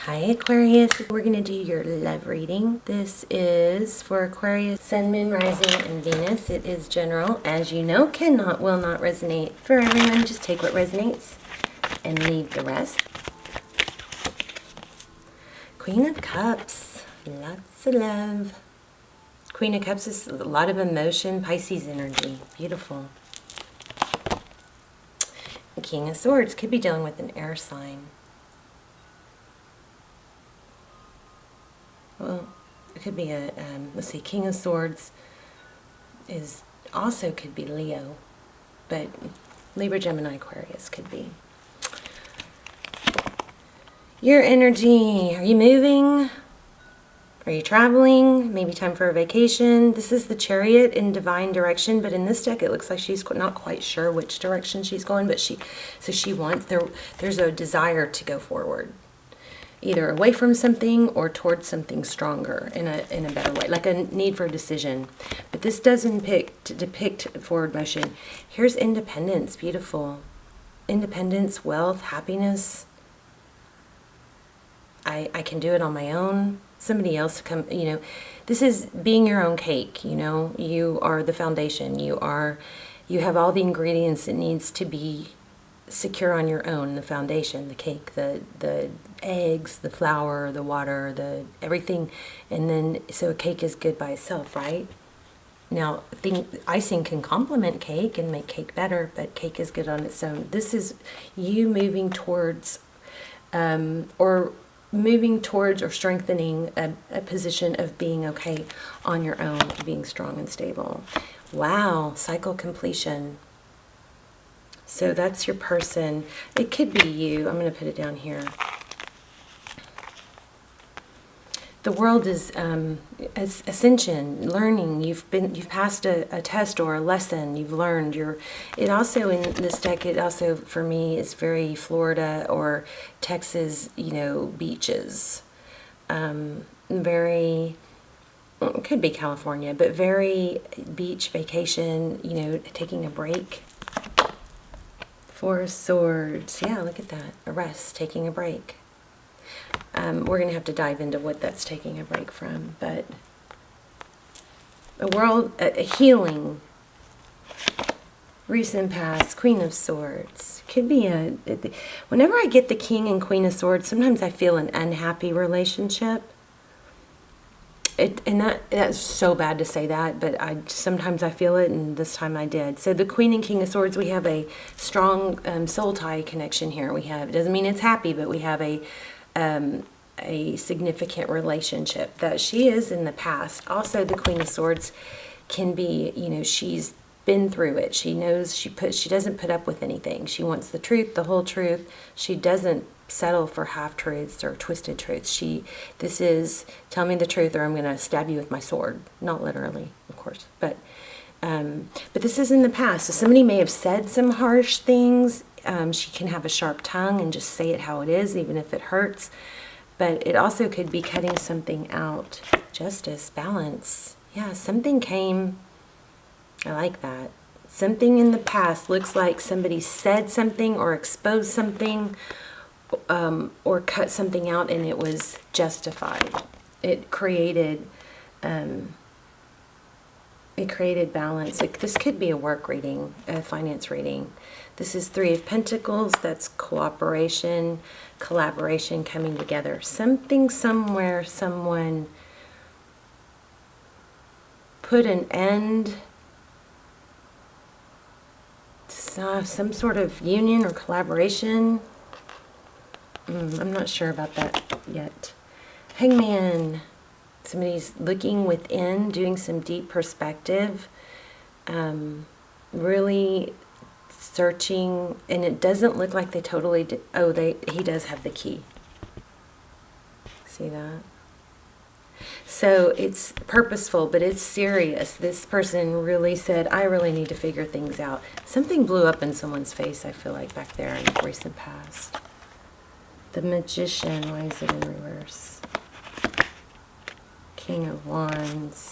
Hi Aquarius, we're going to do your love reading. This is for Aquarius, Sun, Moon, Rising, and Venus. It is general. As you know, will not resonate for everyone. Just take what resonates and leave the rest. Queen of Cups, lots of love. Queen of Cups is a lot of emotion, Pisces energy. Beautiful. King of Swords could be dealing with an air sign. Well, it could be a, let's see, King of Swords is also could be Leo, but Libra, Gemini, Aquarius could be. Your energy, are you moving? Are you traveling? Maybe time for a vacation. This is the Chariot in divine direction, but in this deck it looks like she's not quite sure which direction she's going, but she wants, there's a desire to go forward. Either away from something or towards something stronger in a better way, like a need for a decision. But this doesn't depict forward motion. Here's independence, beautiful. Independence, wealth, happiness. I can do it on my own. Somebody else come, this is being your own cake, You are the foundation. You have all the ingredients it needs to be secure on your own, the foundation, the cake, the eggs, the flour, the water, the everything. And then, so a cake is good by itself, right? Now, icing can complement cake and make cake better, but cake is good on its own. This is you moving towards, or strengthening a position of being okay on your own, being strong and stable. Wow, cycle completion. So that's your person. It could be you. I'm going to put it down here. The world is ascension, learning. You've passed a test or a lesson. You've learned. It also in this deck. It also for me is very Florida or Texas. Beaches. Very. It could be California, but very beach vacation. Taking a break. Four of Swords. Yeah, look at that. A rest, taking a break. We're going to have to dive into what that's taking a break from. But a healing. Recent past, Queen of Swords. Could be whenever I get the King and Queen of Swords, sometimes I feel an unhappy relationship. That's so bad to say that, but sometimes I feel it, and this time I did. So the Queen and King of Swords, we have a strong soul tie connection here. It doesn't mean it's happy, but we have a significant relationship that she is in the past. Also, the Queen of Swords can be, she's been through it. She knows she doesn't put up with anything. She wants the truth, the whole truth. She doesn't settle for half-truths or twisted truths. This is, tell me the truth or I'm going to stab you with my sword. Not literally, of course, but this is in the past. So somebody may have said some harsh things. She can have a sharp tongue and just say it how it is, even if it hurts. But it also could be cutting something out. Justice, balance. Yeah, something came. I like that. Something in the past looks like somebody said something or exposed something, or cut something out, and it was justified. It created balance. This could be a work reading, a finance reading. This is Three of Pentacles. That's cooperation, collaboration, coming together. Something, somewhere, someone put an end. Some sort of union or collaboration. I'm not sure about that yet. Hangman. Somebody's looking within, doing some deep perspective, really searching, and it doesn't look like they totally did. Oh, he does have the key. See that? So it's purposeful, but it's serious. This person really said, I really need to figure things out. Something blew up in someone's face, I feel like, back there in the recent past. The Magician, why is it in reverse? King of Wands.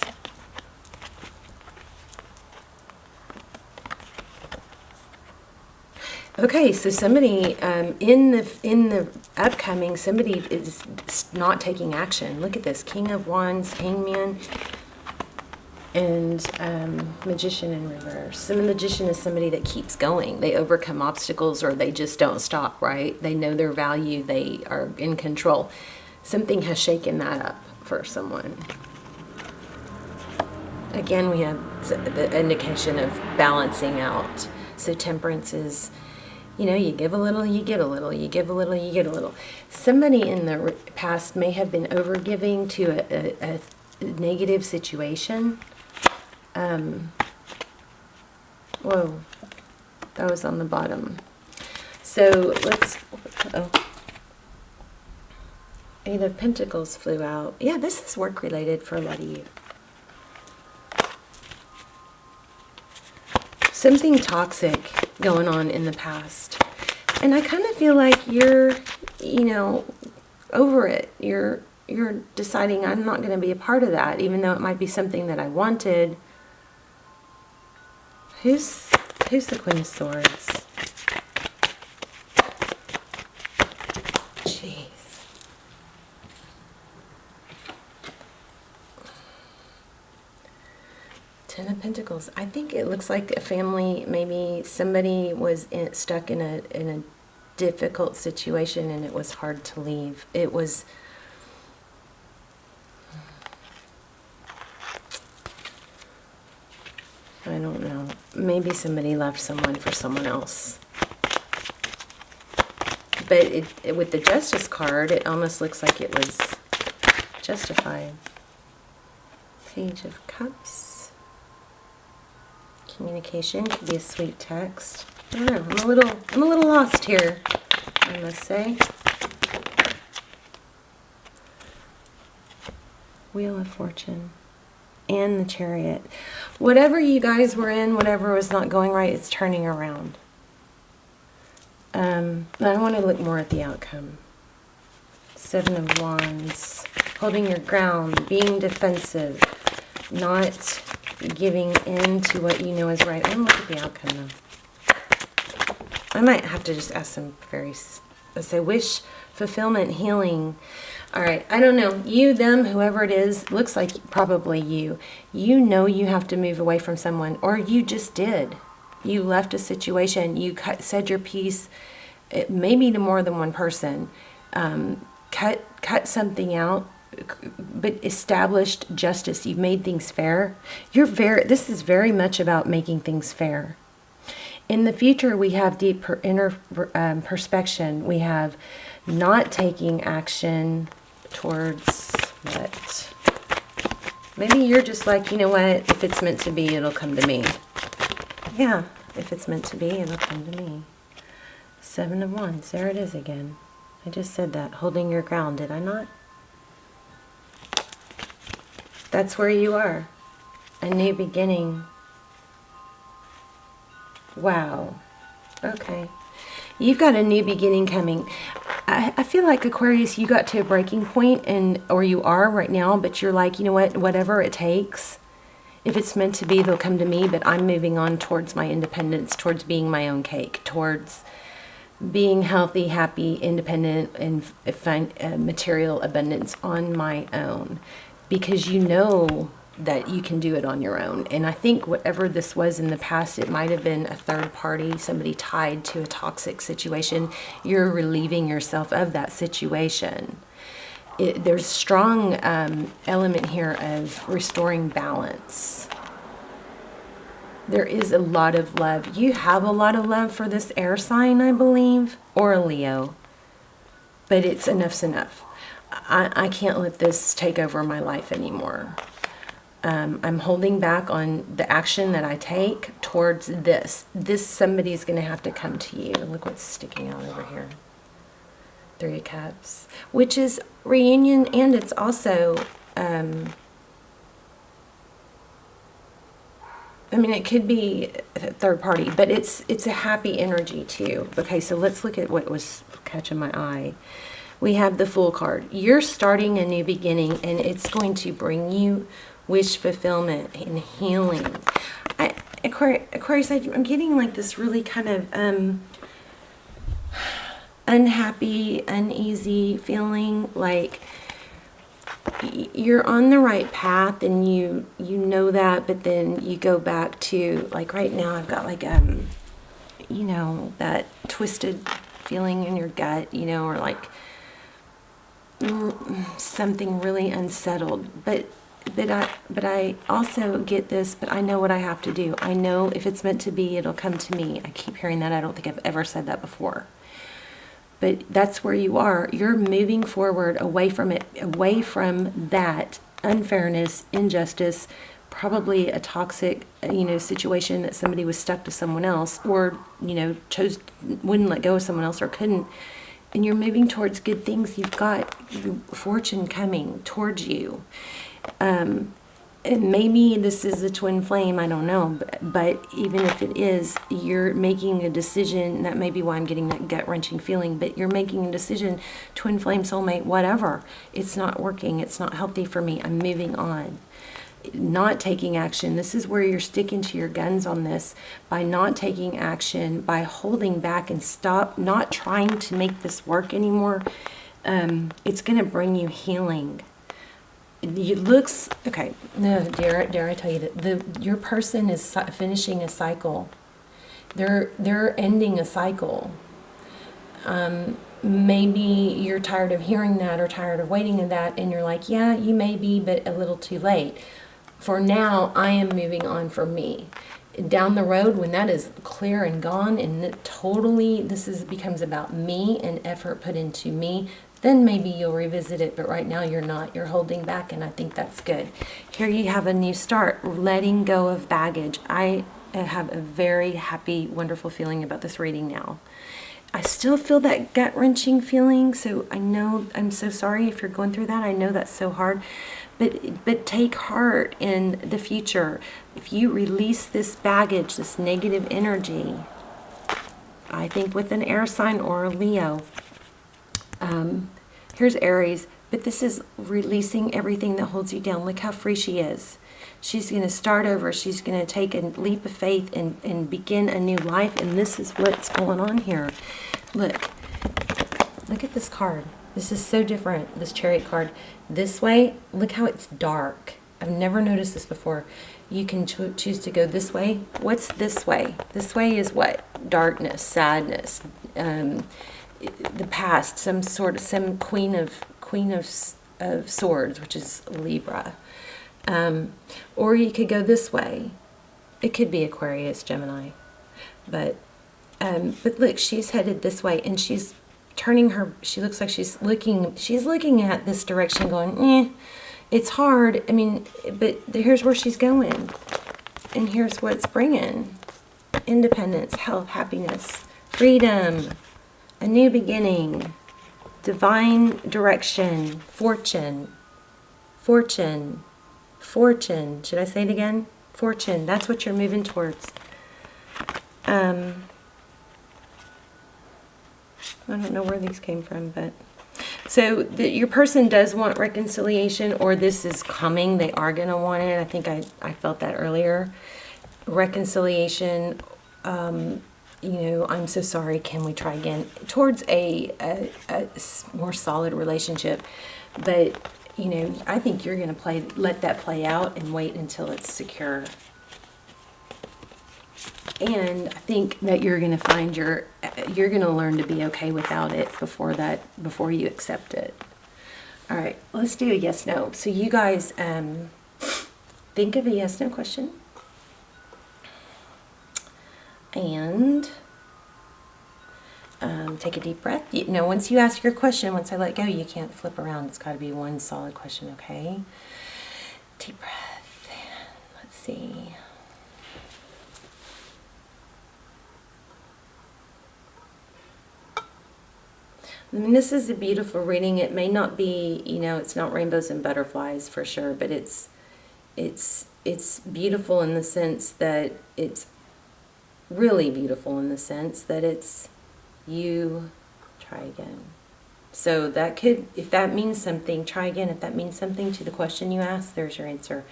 Okay, so somebody in the upcoming, somebody is not taking action. Look at this: King of Wands, Hangman, and Magician in reverse. So the Magician is somebody that keeps going. They overcome obstacles, or they just don't stop. Right? They know their value. They are in control. Something has shaken that up for someone. Again, we have the indication of balancing out. So Temperance is, you know, you give a little, you get a little, you give a little, you get a little. Somebody in the past may have been overgiving to a negative situation. Whoa, that was on the bottom. So let's, Eight of Pentacles flew out. Yeah, this is work related for a lot of you. Something toxic going on in the past. And I kind of feel like you're, you know, over it. You're deciding I'm not going to be a part of that, even though it might be something that I wanted. Who's the Queen of Swords? Jeez. Ten of Pentacles. I think it looks like a family, maybe somebody was stuck in a difficult situation and it was hard to leave. It was, I don't know, maybe somebody left someone for someone else. But with the Justice card, it almost looks like it was justified. Page of Cups. Communication could be a sweet text. I don't know. I'm a little lost here, I must say. Wheel of Fortune and the Chariot. Whatever you guys were in, whatever was not going right, it's turning around. I want to look more at the outcome. Seven of Wands. Holding your ground, being defensive, not giving in to what you know is right. Let me look at the outcome though. I might have to just ask some let's say wish, fulfillment, healing. All right, I don't know. You, them, whoever it is, looks like probably you. You know you have to move away from someone, or you just did. You left a situation, you said your piece, maybe to more than one person. Cut something out, but established justice. You've made things fair. This is very much about making things fair. In the future, we have deep inner perspection. We have not taking action towards what? Maybe you're just like, you know what? If it's meant to be, it'll come to me. Yeah, if it's meant to be, it'll come to me. Seven of Wands. There it is again. I just said that. Holding your ground, did I not? That's where you are. A new beginning. Wow. Okay. You've got a new beginning coming. I feel like, Aquarius, you got to a breaking point, or you are right now, but you're like, you know what, whatever it takes. If it's meant to be, they'll come to me, but I'm moving on towards my independence, towards being my own cake, towards being healthy, happy, independent, and find material abundance on my own. Because you know that you can do it on your own. And I think whatever this was in the past, it might have been a third party, somebody tied to a toxic situation. You're relieving yourself of that situation. There's strong element here of restoring balance. There is a lot of love. You have a lot of love for this air sign, I believe, or a Leo. But enough's enough. I can't let this take over my life anymore. I'm holding back on the action that I take towards this. Somebody's going to have to come to you. Look what's sticking out over here. Three of Cups, which is reunion, and it's also, I mean, it could be a third party, but it's a happy energy too. Okay, so let's look at what was catching my eye. We have the Fool card. You're starting a new beginning, and it's going to bring you wish fulfillment and healing. Aquarius, I'm getting like this really kind of unhappy, uneasy feeling, like you're on the right path and you know that, but then you go back to, like right now I've got like you know, that twisted feeling in your gut, you know, or like something really unsettled. But I also get this, but I know what I have to do. I know if it's meant to be, it'll come to me. I keep hearing that. I don't think I've ever said that before. But that's where you are. You're moving forward away from it, away from that unfairness, injustice, probably a toxic, you know, situation that somebody was stuck to someone else, or, you know, wouldn't let go of someone else or couldn't. And you're moving towards good things. You've got fortune coming towards you. And maybe this is a twin flame, I don't know, but even if it is, you're making a decision. That may be why I'm getting that gut-wrenching feeling, but you're making a decision, twin flame, soulmate, whatever. It's not working. It's not healthy for me. I'm moving on. Not taking action. This is where you're sticking to your guns on this. By not taking action, by holding back and stop, not trying to make this work anymore, it's going to bring you healing. It looks okay. No, dare I tell you that your person is finishing a cycle. They're ending a cycle. Maybe you're tired of hearing that or tired of waiting in that, and you're like, yeah, you may be, but a little too late. For now, I am moving on for me. Down the road, when that is clear and gone, and becomes about me and effort put into me, then maybe you'll revisit it, but right now you're not. You're holding back, and I think that's good. Here you have a new start, letting go of baggage. I have a very happy, wonderful feeling about this reading now. I still feel that gut-wrenching feeling, so I know, I'm so sorry if you're going through that. I know that's so hard, but take heart in the future. If you release this baggage, this negative energy, I think with an air sign or a Leo, here's Aries, but this is releasing everything that holds you down. Look how free she is. She's going to start over. She's going to take a leap of faith and begin a new life. And this is what's going on here. Look at this card. This is so different, this Chariot card. This way, look how it's dark. I've never noticed this before. You can choose to go this way. What's this way? This way is what? Darkness, sadness, the past, some queen of swords, which is Libra. Or you could go this way. It could be Aquarius, Gemini. But look, she's headed this way, and she's turning she looks like she's looking at this direction going, it's hard. I mean, but here's where she's going. And here's what it's bringing. Independence, health, happiness, freedom, a new beginning, divine direction, fortune. Should I say it again? Fortune. That's what you're moving towards. I don't know where these came from, but so your person does want reconciliation, or this is coming. They are going to want it. I think I felt that earlier. Reconciliation. You know, I'm so sorry. Can we try again? Towards a more solid relationship, but you know, I think you're going to let that play out and wait until it's secure. And I think that you're going to find you're going to learn to be okay without it before you accept it. All right, let's do a yes, no. So you guys think of a yes, no question. And take a deep breath. Once you ask your question, once I let go, you can't flip around. It's got to be one solid question, okay? Deep breath. Let's see. I mean, this is a beautiful reading. It may not be, it's not rainbows and butterflies for sure, but it's beautiful in the sense that it's really beautiful in the sense that it's you. Try again. So that could, if that means something, try again. If that means something to the question you asked, there's your answer.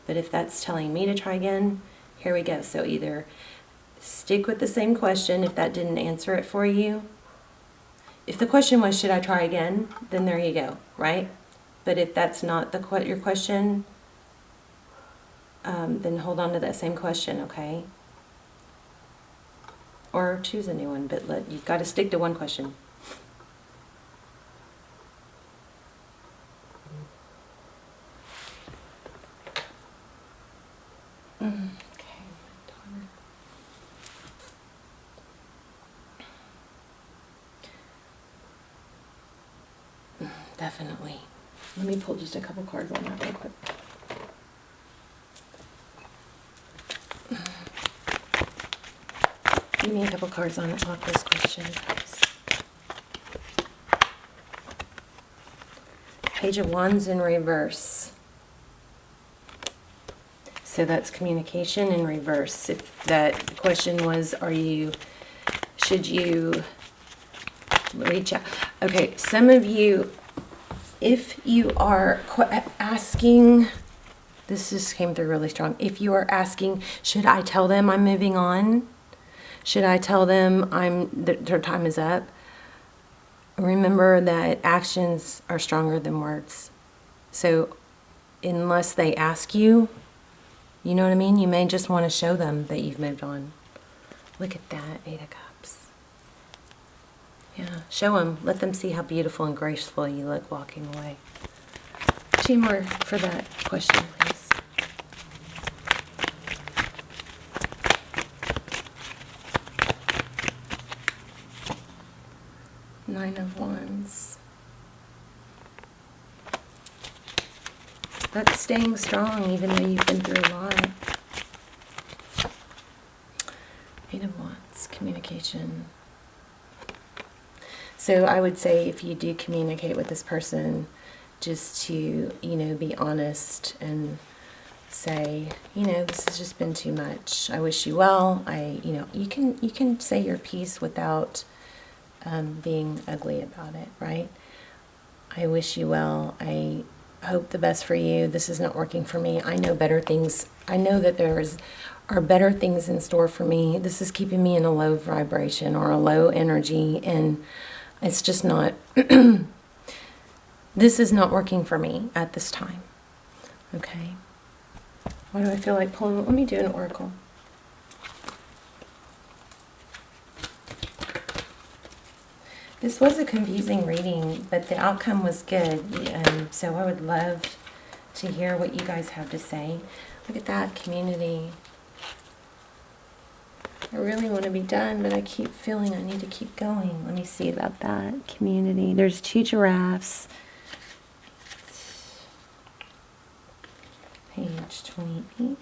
But if that's telling me to try again, here we go. So either stick with the same question if that didn't answer it for you. if the question was, should I try again? Then there you go, right? But if that's not your question, then hold on to that same question, okay? Or choose a new one, but you've got to stick to one question. Definitely. Let me pull just a couple cards on that real quick. Give me a couple cards on this question, please. Page of Wands in reverse. So that's communication in reverse. If that question was, should you reach out? Okay, some of you, if you are asking, this just came through really strong. If you are asking, should I tell them I'm moving on? Should I tell them their time is up? Remember that actions are stronger than words. So unless they ask you, you know what I mean? You may just want to show them that you've moved on. Look at that, 8 of Cups. Yeah, show them. Let them see how beautiful and graceful you look walking away. 2 more for that question, please. Nine of Wands. That's staying strong even though you've been through a lot. 8 of Wands, communication. So I would say if you do communicate with this person, just to, be honest and say, this has just been too much. I wish you well. You can say your piece without being ugly about it, right? I wish you well. I hope the best for you. This is not working for me. I know better things. I know that are better things in store for me. This is keeping me in a low vibration or a low energy, and it's just not, this is not working for me at this time. Okay. Why do I feel like pulling? Let me do an oracle. This was a confusing reading, but the outcome was good. So I would love to hear what you guys have to say. Look at that, community. I really want to be done, but I keep feeling I need to keep going. Let me see about that. Community. There's 2 giraffes. Page 28.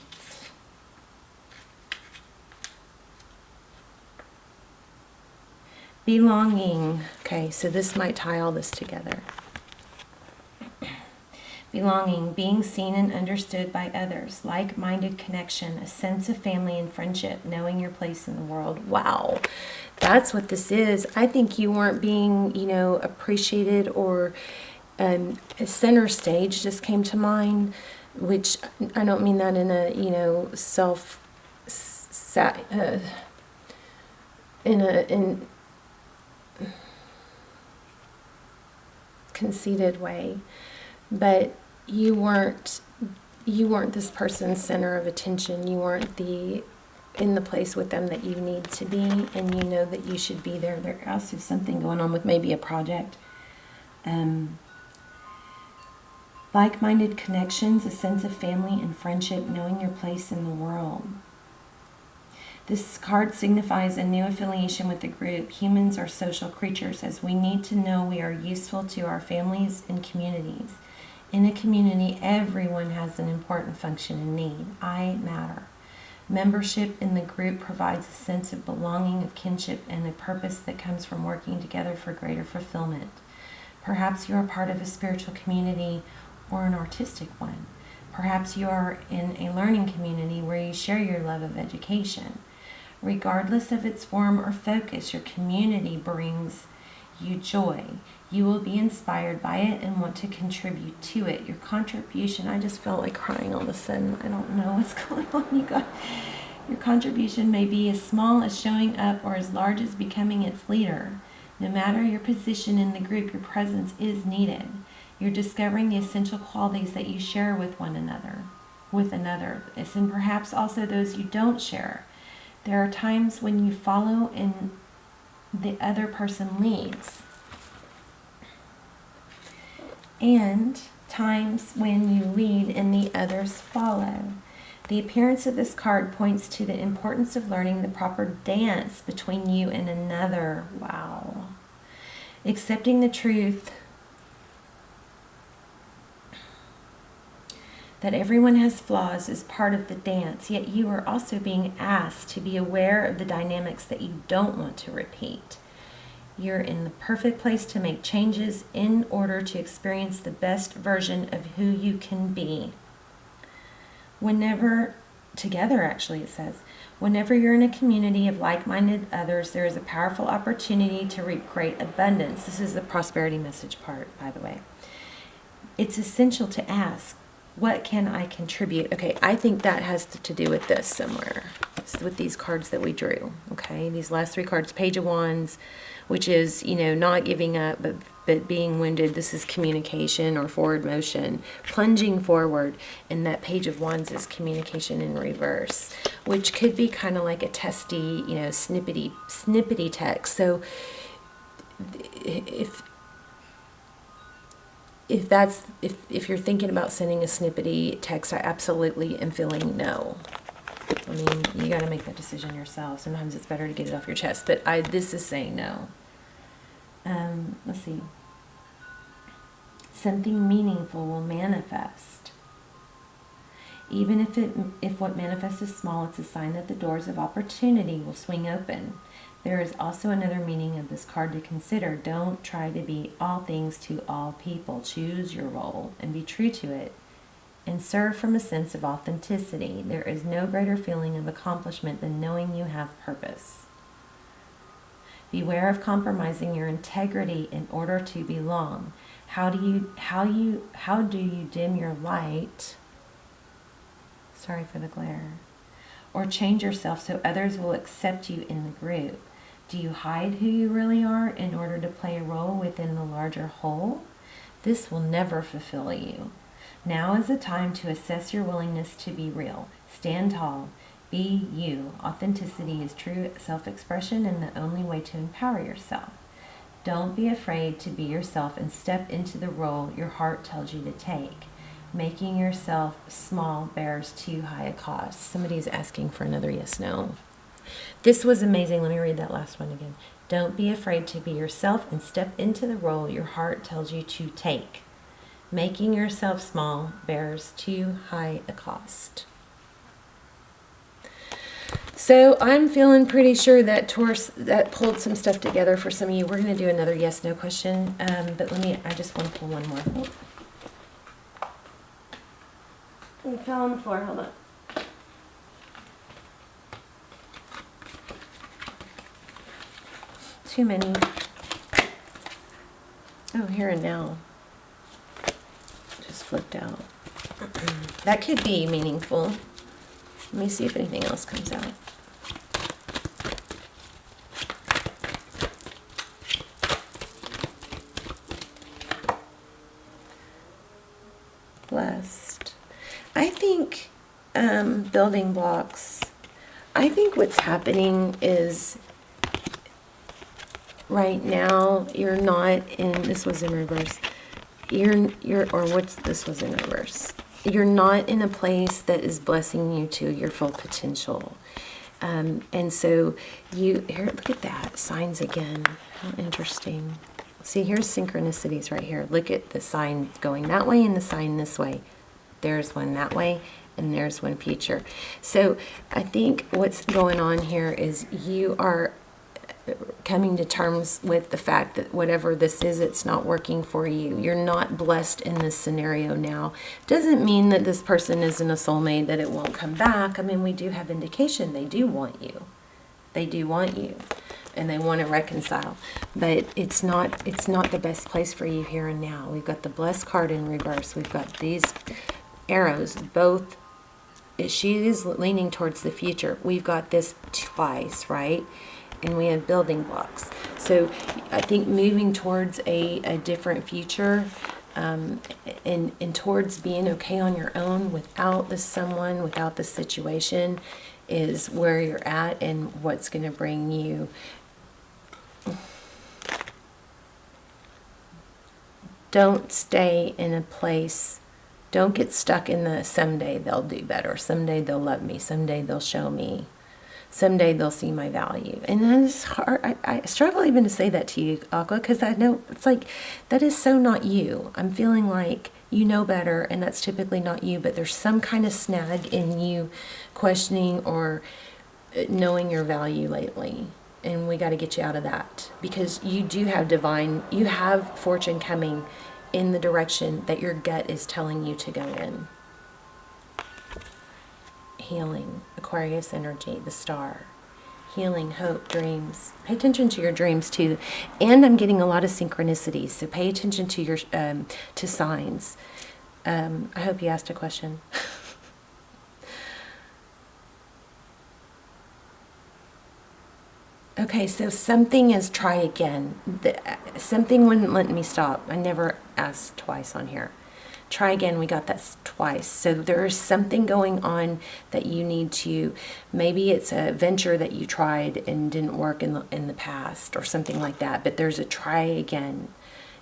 Belonging. Okay, so this might tie all this together. Belonging, being seen and understood by others, like-minded connection, a sense of family and friendship, knowing your place in the world. Wow, that's what this is. I think you weren't being, appreciated, or center stage just came to mind, which I don't mean that in a, in conceited way, but you weren't this person's center of attention. You weren't in the place with them that you need to be, and you know that you should be there. There also is something going on with maybe a project. Like-minded connections, a sense of family and friendship, knowing your place in the world. This card signifies a new affiliation with the group. Humans are social creatures, as we need to know we are useful to our families and communities. In a community, everyone has an important function and need. I matter. Membership in the group provides a sense of belonging, of kinship, and a purpose that comes from working together for greater fulfillment. Perhaps you are part of a spiritual community or an artistic one. Perhaps you are in a learning community where you share your love of education. Regardless of its form or focus, your community brings you joy. You will be inspired by it and want to contribute to it. Your contribution, I just felt like crying all of a sudden. I don't know what's going on, you guys. Your contribution may be as small as showing up or as large as becoming its leader. No matter your position in the group, your presence is needed. You're discovering the essential qualities that you share with one another, and perhaps also those you don't share. There are times when you follow and the other person leads, and times when you lead and the others follow. The appearance of this card points to the importance of learning the proper dance between you and another. Wow. Accepting the truth that everyone has flaws is part of the dance, yet you are also being asked to be aware of the dynamics that you don't want to repeat. You're in the perfect place to make changes in order to experience the best version of who you can be. It says, whenever you're in a community of like-minded others, there is a powerful opportunity to reap great abundance. This is the prosperity message part, by the way. It's essential to ask, what can I contribute? Okay, I think that has to do with this somewhere. It's with these cards that we drew, okay? These last three cards, Page of Wands, which is, not giving up, but being wounded. This is communication or forward motion, plunging forward. And that Page of Wands is communication in reverse, which could be kind of like a testy, snippety text. So if you're thinking about sending a snippety text, I absolutely am feeling no. I mean, you got to make that decision yourself. Sometimes it's better to get it off your chest, but this is saying no. Let's see. Something meaningful will manifest. Even if what manifests is small, it's a sign that the doors of opportunity will swing open. There is also another meaning of this card to consider. Don't try to be all things to all people. Choose your role and be true to it, and serve from a sense of authenticity. There is no greater feeling of accomplishment than knowing you have purpose. Beware of compromising your integrity in order to belong. How do you dim your light? Sorry for the glare. Or change yourself so others will accept you in the group? Do you hide who you really are in order to play a role within the larger whole? This will never fulfill you. Now is the time to assess your willingness to be real. Stand tall. Be you. Authenticity is true self-expression and the only way to empower yourself. Don't be afraid to be yourself and step into the role your heart tells you to take. Making yourself small bears too high a cost. Somebody's asking for another yes, no. This was amazing. Let me read that last one again. Don't be afraid to be yourself and step into the role your heart tells you to take. Making yourself small bears too high a cost. So I'm feeling pretty sure that that pulled some stuff together for some of you. We're going to do another yes, no question. But I just want to pull one more. Oh, it fell on the floor. Hold on. Too many. Oh, here and now. Just flipped out. That could be meaningful. Let me see if anything else comes out. Blessed. I think building blocks. I think what's happening is right now you're not in. This was in reverse. This was in reverse. You're not in a place that is blessing you to your full potential. And so look at that, signs again. How interesting. See, here's synchronicities right here. Look at the sign going that way and the sign this way. There's one that way and there's one future. So I think what's going on here is you are coming to terms with the fact that whatever this is, it's not working for you. You're not blessed in this scenario now. Doesn't mean that this person isn't a soulmate, that it won't come back. I mean, we do have indication they do want you. They do want you. And they want to reconcile. But it's not the best place for you here and now. We've got the blessed card in reverse. We've got these arrows, both. She is leaning towards the future. We've got this twice, right? and we have building blocks. So I think moving towards a different future, and towards being okay on your own without this someone, without this situation, is where you're at and what's going to bring you. Don't stay in a place. Don't get stuck in the someday they'll do better, someday they'll love me, someday they'll show me, someday they'll see my value. And that is hard. I struggle even to say that to you, Aqua, because I know it's like, that is so not you. I'm feeling like you know better, and that's typically not you, but there's some kind of snag in you questioning or knowing your value lately. And we got to get you out of that, because you do have you have fortune coming in the direction that your gut is telling you to go in. Healing, Aquarius energy, the star. Healing, hope, dreams. Pay attention to your dreams too. And I'm getting a lot of synchronicities, so pay attention to your to signs. I hope you asked a question. Okay, so something is try again. Something wouldn't let me stop. I never asked twice on here. Try again, we got that twice. So there is something going on that you need to, maybe it's a venture that you tried and didn't work in the past or something like that, but there's a try again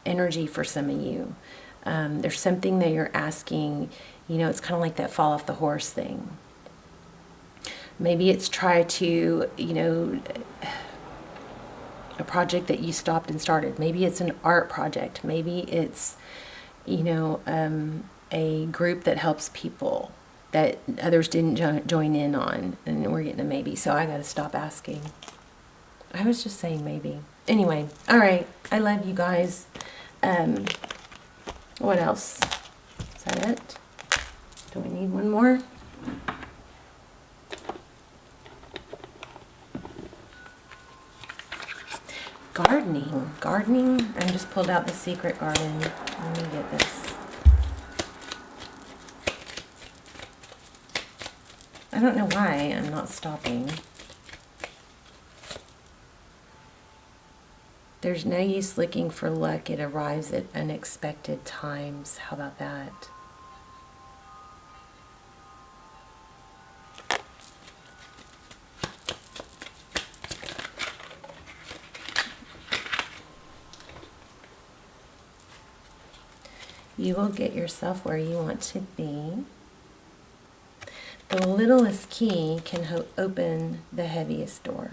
energy for some of you. There's something that you're asking, it's kind of like that fall off the horse thing. Maybe it's try to, a project that you stopped and started. Maybe it's an art project. Maybe it's, a group that helps people that others didn't join in on, and we're getting a maybe. So I got to stop asking. I was just saying maybe. Anyway, all right. I love you guys. What else? Is that it? Do we need one more? Gardening. I just pulled out the secret garden. Let me get this. I don't know why I'm not stopping. There's no use looking for luck. It arrives at unexpected times. How about that? You will get yourself where you want to be. The littlest key can open the heaviest door.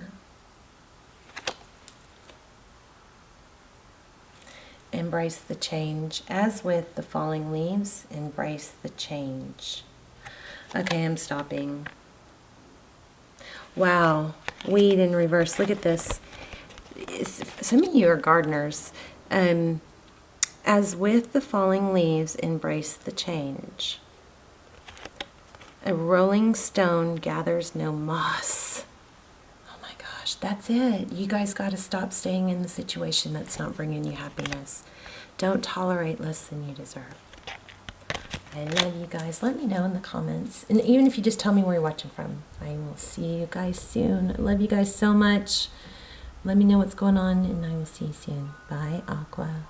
Embrace the change. As with the falling leaves, embrace the change. Okay, I'm stopping. Wow, weed in reverse. Look at this. Some of you are gardeners. As with the falling leaves, embrace the change. A rolling stone gathers no moss. Oh my gosh, that's it. You guys got to stop staying in the situation that's not bringing you happiness. Don't tolerate less than you deserve. I love you guys. Let me know in the comments. And even if you just tell me where you're watching from. I will see you guys soon. I love you guys so much. Let me know what's going on, and I will see you soon. Bye, Aqua.